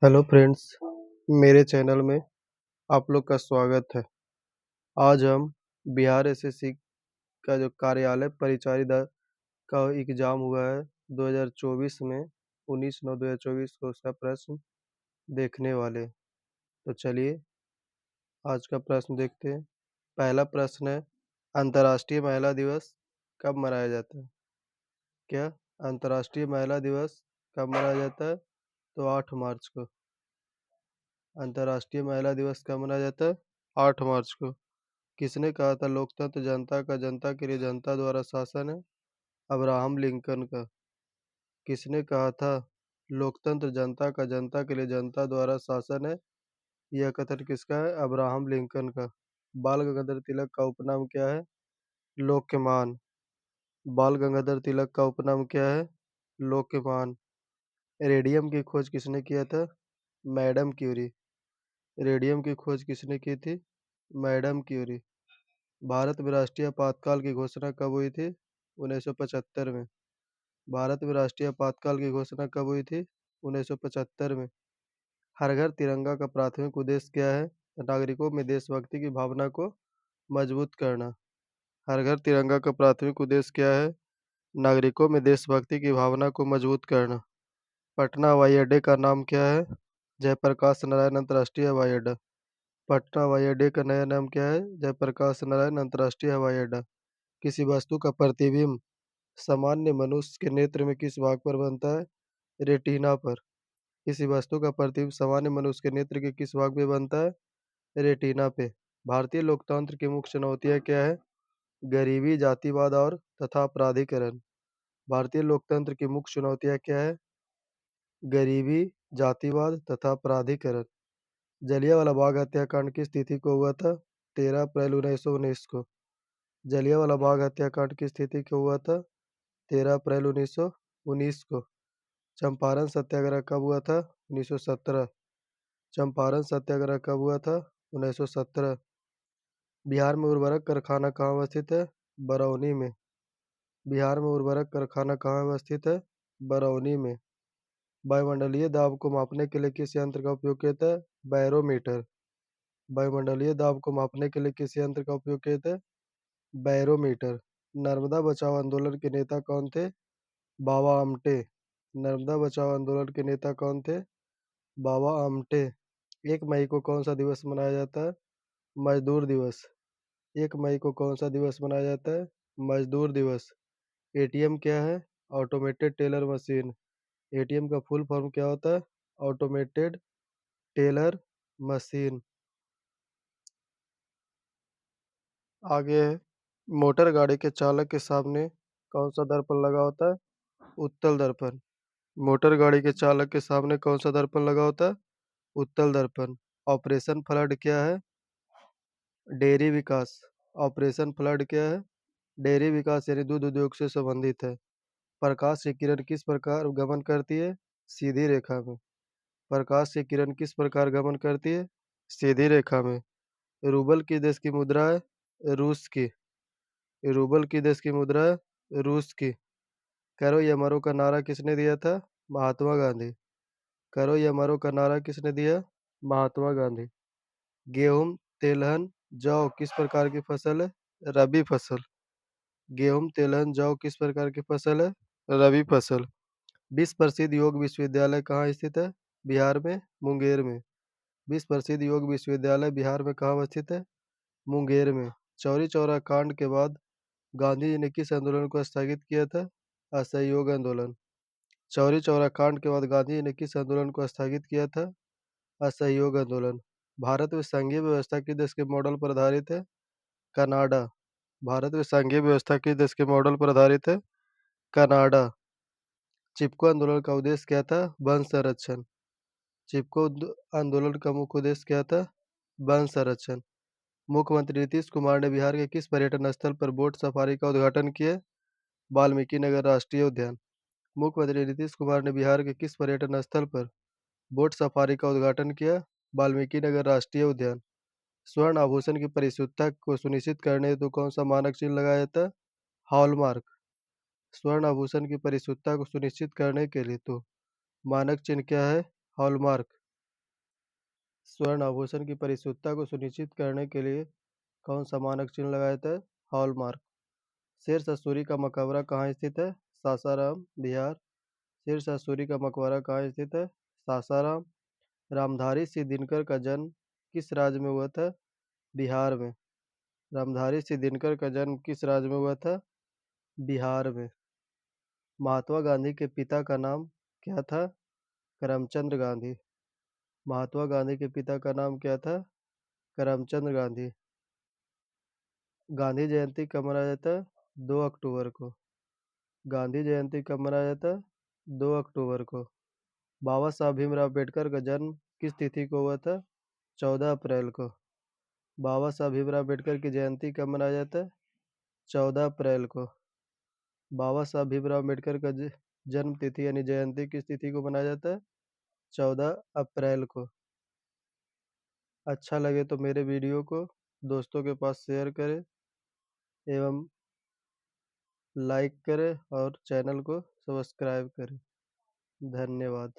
Hello friends, मेरे channel में आप लोग का स्वागत है। आज हम बिहार एसएससी का जो कार्यालय परिचारी का एग्ज़ाम हुआ है 2024 में 19/9/2024 को उसका प्रश्न देखने वाले हैं। तो चलिए आज का प्रश्न देखते हैं। पहला प्रश्न है, अंतर्राष्ट्रीय महिला दिवस कब मनाया जाता है? क्या अंतर्राष्ट्रीय महिला दिवस कब मनाया जाता है? तो 8 मार्च को। अंतर्राष्ट्रीय महिला दिवस कब मनाया जाता है? 8 मार्च को। किसने कहा था लोकतंत्र जनता का जनता के लिए जनता द्वारा शासन है? अब्राहम लिंकन का। किसने कहा था लोकतंत्र जनता का जनता के लिए जनता द्वारा शासन है? यह कथन किसका है? अब्राहम लिंकन का। बाल गंगाधर तिलक का उपनाम क्या है? लोक्यमान। बाल गंगाधर तिलक का उपनाम क्या है? लोक्यमान। रेडियम की खोज किसने किया था? Madam Curie. रेडियम की खोज किसने की थी? Madam Curie. भारत में राष्ट्रीय आपातकाल की घोषणा कब हुई थी? 1975 में। भारत में राष्ट्रीय आपातकाल की घोषणा कब हुई थी? 1975 में। हर घर तिरंगा का प्राथमिक उद्देश्य क्या है? नागरिकों में देशभक्ति की भावना को मजबूत करना। हर घर तिरंगा का प्राथमिक उद्देश्य क्या है? नागरिकों में देशभक्ति की भावना को मजबूत करना। पटना हवाई अड्डे का नाम क्या है? जयप्रकाश नारायण अंतर्राष्ट्रीय हवाई अड्डा। पटना हवाई अड्डे का नया नाम क्या है? जयप्रकाश नारायण अंतर्राष्ट्रीय हवाई अड्डा। किसी वस्तु का प्रतिबिंब सामान्य मनुष्य के नेत्र में किस भाग पर बनता है? रेटिना पर। किसी वस्तु का प्रतिबिंब सामान्य मनुष्य के नेत्र के किस भाग में बनता है? रेटिना पे। भारतीय लोकतंत्र की मुख्य चुनौतियां क्या है? गरीबी, जातिवाद और तथा अपराधीकरण। भारतीय लोकतंत्र की मुख्य चुनौतियां क्या है? गरीबी, जातिवाद तथा अपराधीकरण। जलियांवाला बाग हत्याकांड किस तिथि को हुआ था? 13 अप्रैल 1919 को। जलियांवाला बाग हत्याकांड किस तिथि को हुआ था? 13 अप्रैल 1919 को। चंपारण सत्याग्रह कब हुआ था? 1917। चंपारण सत्याग्रह कब हुआ था? 1917। बिहार में उर्वरक कारखाना कहाँ अवस्थित है? बरौनी में। बिहार में उर्वरक कारखाना कहाँ अवस्थित है? बरौनी में। वायुमंडलीय दाब को मापने के लिए किस यंत्र का उपयोग किया जाता है? बैरोमीटर। वायुमंडलीय दाब को मापने के लिए किस यंत्र का उपयोग किया जाता है? बैरोमीटर। नर्मदा बचाओ आंदोलन के नेता कौन थे? बाबा आमटे। नर्मदा बचाओ आंदोलन के नेता कौन थे? बाबा आमटे। 1 मई को कौन सा दिवस मनाया जाता है? मजदूर दिवस। 1 मई को कौन सा दिवस मनाया जाता है? मजदूर दिवस। एटीएम क्या है? Automated teller machine. एटीएम का फुल फॉर्म क्या होता है? Automated teller machine. आगे है, मोटर गाड़ी के चालक के सामने कौन सा दर्पण लगा होता है? उत्तल दर्पण। मोटर गाड़ी के चालक के सामने कौन सा दर्पण लगा होता है? उत्तल दर्पण। ऑपरेशन फ्लड क्या है? डेयरी विकास। ऑपरेशन फ्लड क्या है? डेयरी विकास यानी दूध उद्योग से संबंधित है। प्रकाश की किरण किस प्रकार गमन करती है? सीधी रेखा में। प्रकाश की किरण किस प्रकार गमन करती है? सीधी रेखा में। रूबल किस देश की मुद्रा है? रूस की। रूबल किस देश की मुद्रा है? रूस की। करो या मरो का नारा किसने दिया था? महात्मा गांधी। करो या मरो का नारा किसने दिया? महात्मा गांधी। गेहूं, तिलहन, जौ किस प्रकार की फसल है? रबी फसल। गेहूं, तिलहन, जौ किस प्रकार की फसल है? रबी फसल। विश्व प्रसिद्ध योग विश्वविद्यालय कहाँ स्थित है? बिहार में, मुंगेर में। विश्व प्रसिद्ध योग विश्वविद्यालय बिहार में कहाँ अवस्थित है? मुंगेर में। चौरी चौरा कांड के बाद गांधी जी ने किस आंदोलन को स्थगित किया था? असहयोग आंदोलन। चौरी चौरा कांड के बाद गांधी जी ने किस आंदोलन को स्थगित किया था? असहयोग आंदोलन। भारत में संघीय व्यवस्था किस देश के मॉडल पर आधारित है? कनाडा। भारत में संघीय व्यवस्था किस देश के मॉडल पर आधारित है? कनाडा। चिपको आंदोलन का उद्देश्य क्या था? वन संरक्षण। चिपको आंदोलन का मुख्य उद्देश्य क्या था? वन संरक्षण। मुख्यमंत्री नीतीश कुमार ने बिहार के किस पर्यटन स्थल पर बोट सफारी का उद्घाटन किया? वाल्मीकि नगर राष्ट्रीय उद्यान। मुख्यमंत्री नीतीश कुमार ने बिहार के किस पर्यटन स्थल पर बोट सफारी का उद्घाटन किया? वाल्मीकि नगर राष्ट्रीय उद्यान। स्वर्ण आभूषण की परिशुद्धता को सुनिश्चित करने हेतु कौन सा मानक चिन्ह लगाया जाता है? हॉलमार्क। स्वर्ण आभूषण की परिशुद्धता को सुनिश्चित करने के लिए तो मानक चिन्ह क्या है? हॉलमार्क। स्वर्ण आभूषण की परिशुद्धता को सुनिश्चित करने के लिए कौन सा मानक चिन्ह लगाया जाता है? हॉलमार्क। शेरशाह सूरी का मकबरा कहाँ स्थित है? सासाराम, बिहार। शेरशाह सूरी का मकबरा कहाँ स्थित है? सासाराम। रामधारी सिंह दिनकर का जन्म किस राज्य में हुआ था? बिहार में। रामधारी सिंह दिनकर का जन्म किस राज्य में हुआ था? बिहार में। महात्मा गांधी के पिता का नाम क्या था? करमचंद गांधी। महात्मा गांधी के पिता का नाम क्या था? करमचंद गांधी। गांधी जयंती कब मनाया जाता है? 2 अक्टूबर को। गांधी जयंती कब मनाया जाता है? 2 अक्टूबर को। बाबा साहब भीमराव अम्बेडकर का जन्म किस तिथि को हुआ था? 14 अप्रैल को। बाबा साहब भीमराव अम्बेडकर की जयंती कब मनाया जाता है? 14 अप्रैल को। बाबा साहब भीमराव अम्बेडकर का जन्म तिथि यानी जयंती किस तिथि को मनाया जाता है? 14 अप्रैल को। अच्छा लगे तो मेरे वीडियो को दोस्तों के पास शेयर करें एवं लाइक करें और चैनल को सब्सक्राइब करें। धन्यवाद।